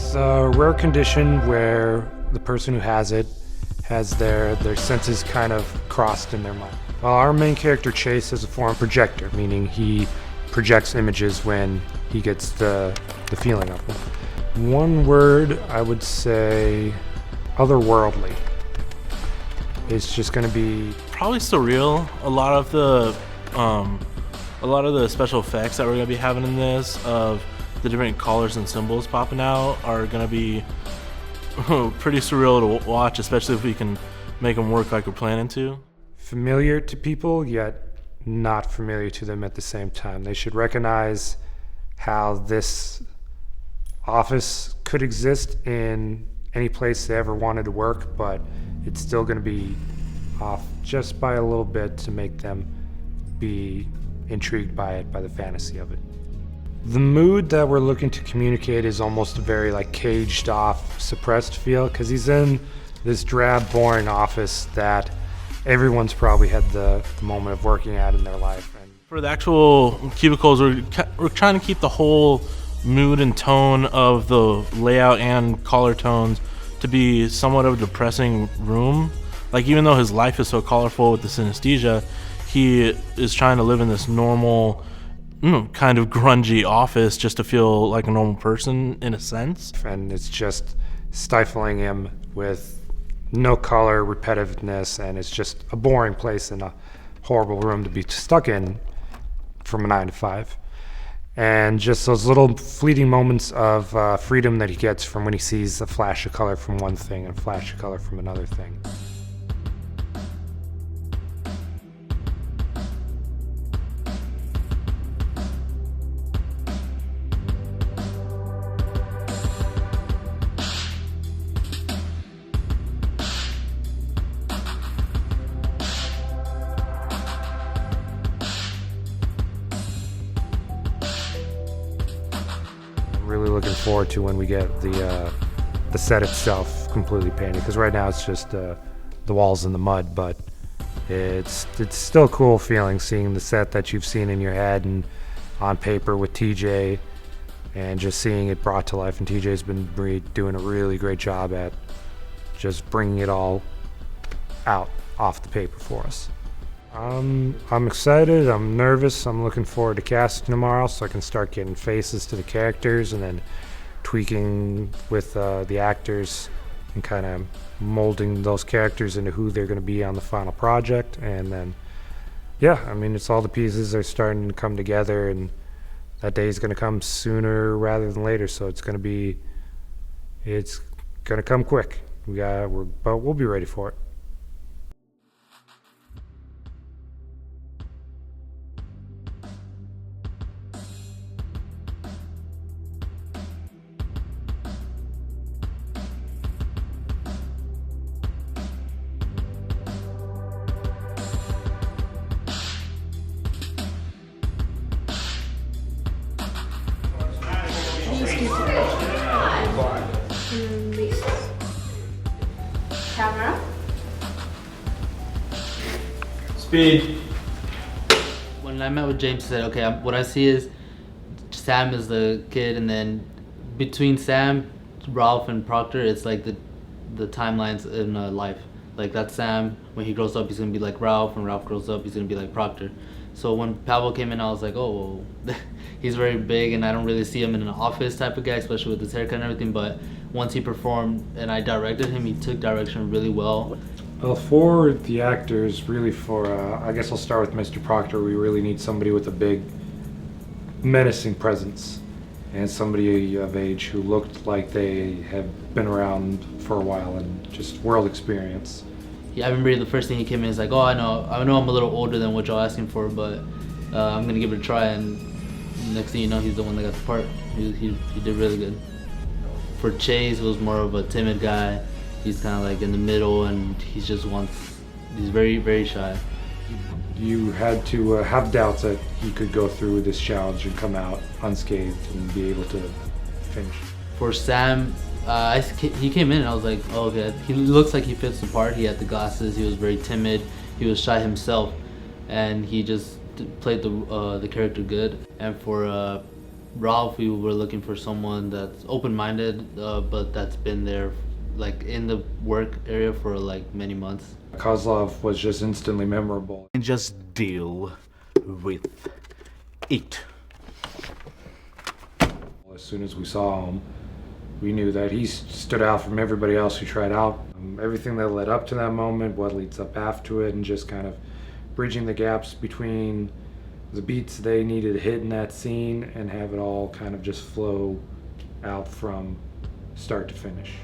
It's a rare condition where the person who has it has their senses kind of crossed in their mind. Our main character Chase has a form projector, meaning he projects images when he gets the feeling of them. One word, I would say otherworldly. It's just going to be probably surreal. A lot of the special effects that we're gonna be having in this, of the different colors and symbols popping out, are gonna be pretty surreal to watch, especially if we can make them work like we're planning to. familiar to people, yet not familiar to them at the same time. They should recognize how this office could exist in any place they ever wanted to work, but it's still going to be off just by a little bit to make them be intrigued by it, by the fantasy of it. The mood that we're looking to communicate is almost a very like caged off, suppressed feel, because he's in this drab, boring office that everyone's probably had the moment of working at in their life. And for the actual cubicles, we're trying to keep the whole mood and tone of the layout and color tones to be somewhat of a depressing room. Like, even though his life is so colorful with the synesthesia, he is trying to live in this normal, kind of grungy office just to feel like a normal person in a sense. and it's just stifling him with no color, repetitiveness, and it's just a boring place and a horrible room to be stuck in from a 9 to 5. And just those little fleeting moments of freedom that he gets from when he sees a flash of color from one thing and a flash of color from another thing. Really looking forward to when we get the set itself completely painted, because right now it's just the walls in the mud, but it's still a cool feeling seeing the set that you've seen in your head and on paper with TJ, and just seeing it brought to life. And TJ's been doing a really great job at just bringing it all out off the paper for us. I'm excited, I'm nervous, I'm looking forward to casting tomorrow so I can start getting faces to the characters and then tweaking with the actors and kind of molding those characters into who they're going to be on the final project. And then, yeah, I mean, it's all the pieces are starting to come together, and that day is going to come sooner rather than later, so it's going to come quick. But we'll be ready for it. Camera. Speed. When I met with James, he said, okay, what I see is Sam is the kid, and then between Sam, Ralph, and Proctor, it's like the timelines in life. Like, that's Sam. When he grows up, he's going to be like Ralph. When Ralph grows up, he's going to be like Proctor. So when Pavel came in, I was like, oh, well, he's very big, and I don't really see him in an office type of guy, especially with his haircut and everything. But once he performed and I directed him, he took direction really well. Well, for the actors, really I guess I'll start with Mr. Proctor. We really need somebody with a big, menacing presence, and somebody of age who looked like they have been around for a while and just world experience. Yeah, I remember the first thing he came in is like, oh, I know I'm a little older than what y'all asking for, but I'm gonna give it a try. And next thing you know, he's the one that got the part. He did really good. For Chase, it was more of a timid guy. He's kind of like in the middle, and he's very, very shy. You had to have doubts that he could go through this challenge and come out unscathed and be able to finish. For Sam, he came in and I was like, oh, okay, he looks like he fits the part. He had the glasses, he was very timid, he was shy himself, and he just played the character good. And for Ralph, we were looking for someone that's open-minded, but that's been there, like in the work area for like many months. Kozlov was just instantly memorable. And just deal with it. As soon as we saw him, we knew that he stood out from everybody else who tried out. Everything that led up to that moment, what leads up after it, and just kind of bridging the gaps between the beats they needed to hit in that scene and have it all kind of just flow out from start to finish.